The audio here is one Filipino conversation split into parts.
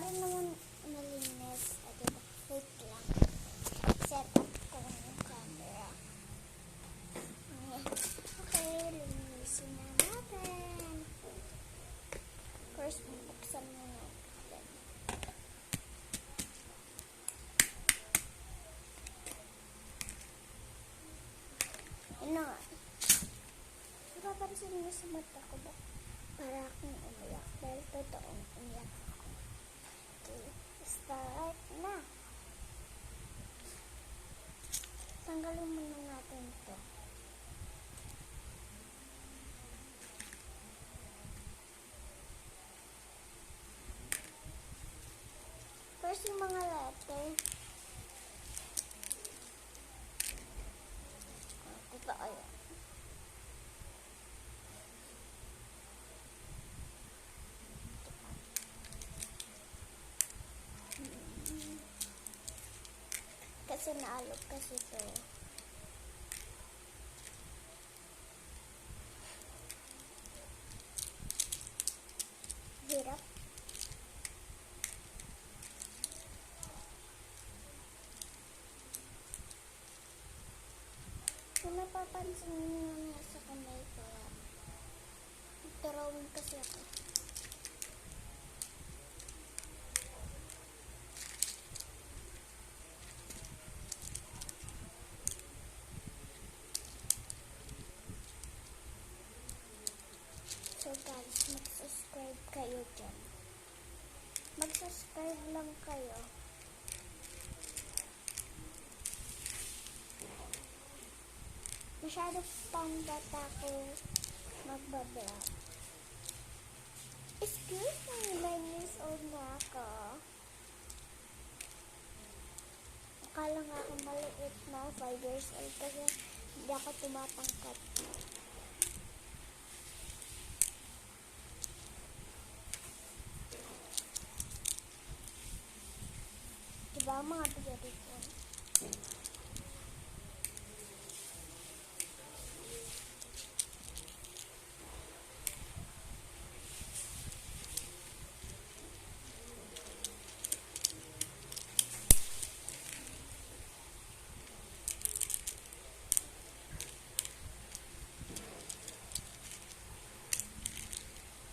para naman malinis. Diba? Wait lang. Set up ko yung camera. Okay, linisin na natin. First, buksan muna natin. Ano nga? Napapansin niyo sa mata ko ba? Para akong umiyak. Dahil totoong umiyak ako. Okay, start na. Tanggalin muna natin ito. First, yung mga letter. Totoo yan. Kasi naalog kasi ito. Hirap. Kung napapansin niyo nga sa kamay ko, nagtarawin kasi ako. So guys, mag-subscribe kayo dyan. Mag-subscribe lang kayo. Masyado pang bata ko magbablog. Excuse me, 9 years old na ako. Akala nga ako maliit na 5 years old kasi hindi ako tumatangkat. Diba mga bigaripon?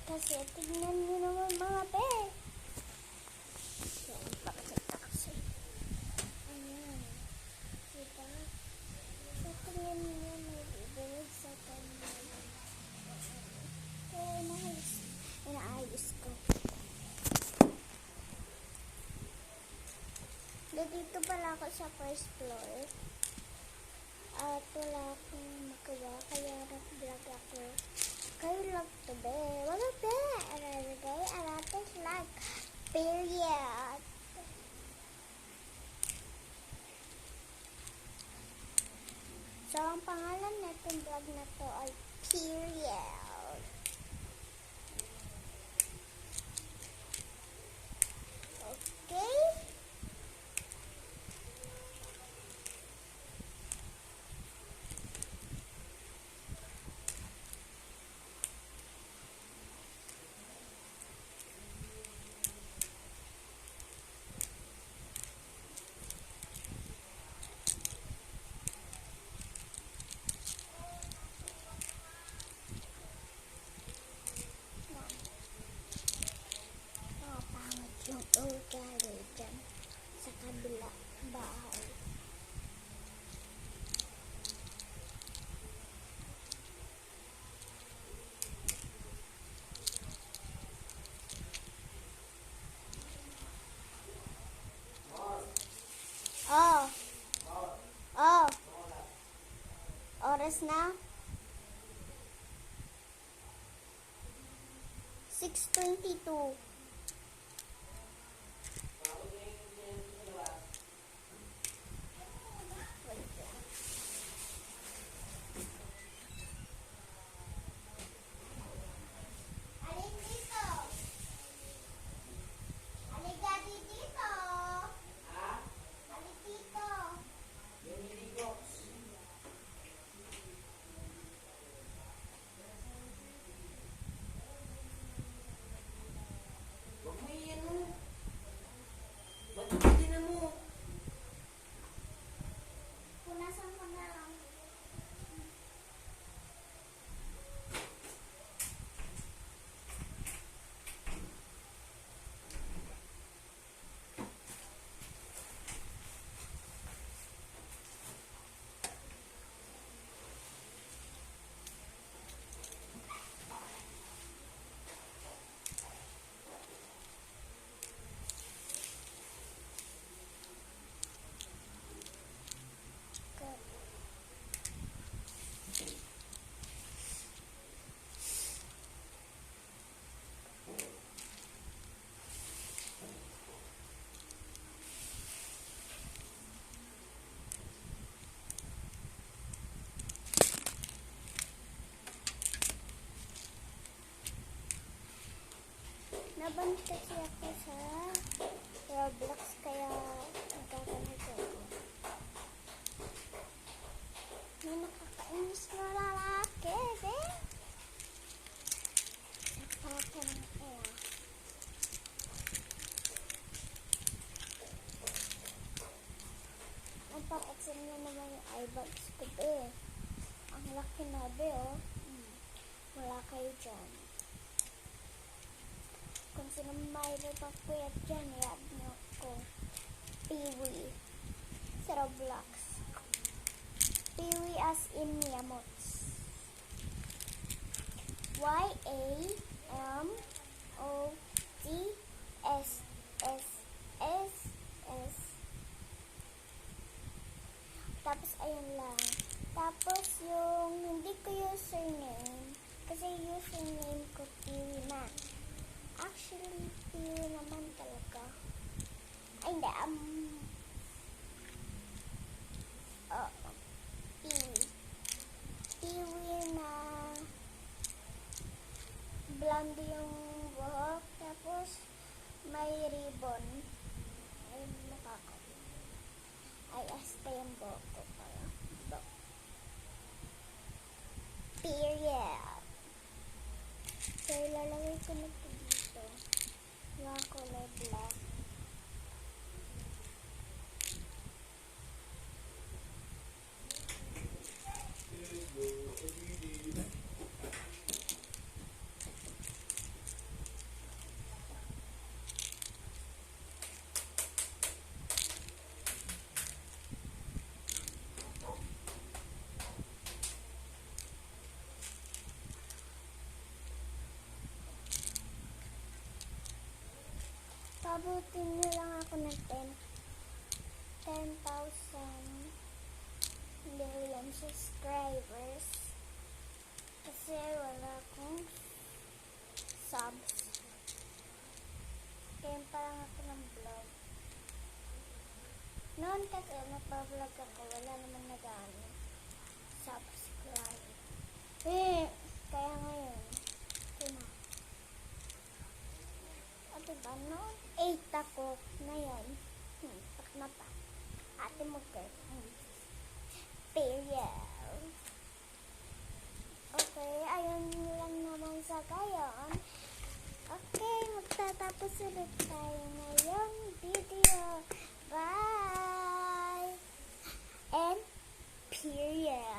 Kasi tignan nyo naman mga pe. Yan, pakasita kasi. Ayan. Diba? So, tignan nyo may bibig sa kanya. Kaya inaayos ko. Dito pala ako sa first floor. At wala akong magawa. Kaya nag-vlog ako. Kayo lang to be. Wala be. Alagay. Alatas like. Period. So, ang pangalan natin vlog na to ay Period. Okay? Ugali dyan sa kabila bahay. Oras na 6:22. laban kasi ako sa Roblox kaya nagkakanito ako. May nakakainis na lalaki, eh. Sapakan ng ina. Ang pakatsin na naman yung eyebags ko, eh. Ang laki na, be, oh. Wala kayo dyan. Kung sino mayroon pang puyat dyan, i-add nyo ako. Peewee. Sa Roblox. Peewee as in Miyamots. YAMOTSSSS. Tapos, ayun lang. Tapos, yung hindi ko username, kasi username ko Peewee man. Actually, Peewee naman talaga. Ay, hindi. Peewee. Peewee na blonde yung buhok. Tapos, may ribbon. Ay, mukha ko. Ay, asta yung buhok ko pala. Period. So, ilalagay ko na ito dito. Yung kulay black. Pabutin nyo lang ako ng 10,000 million subscribers kasi wala akong subs. Kaya pa lang ako ng vlog. Noon kasi nagpa-vlog ako, wala naman nag-ano subscribe. Kaya ngayon, na. O diba, noon 8 ako, ngayon, tak na pa. Ate mo girl. Period. Okay, ayun lang naman sa gayon. Okay, magtatapos ulit tayo ngayong video. Bye! And period.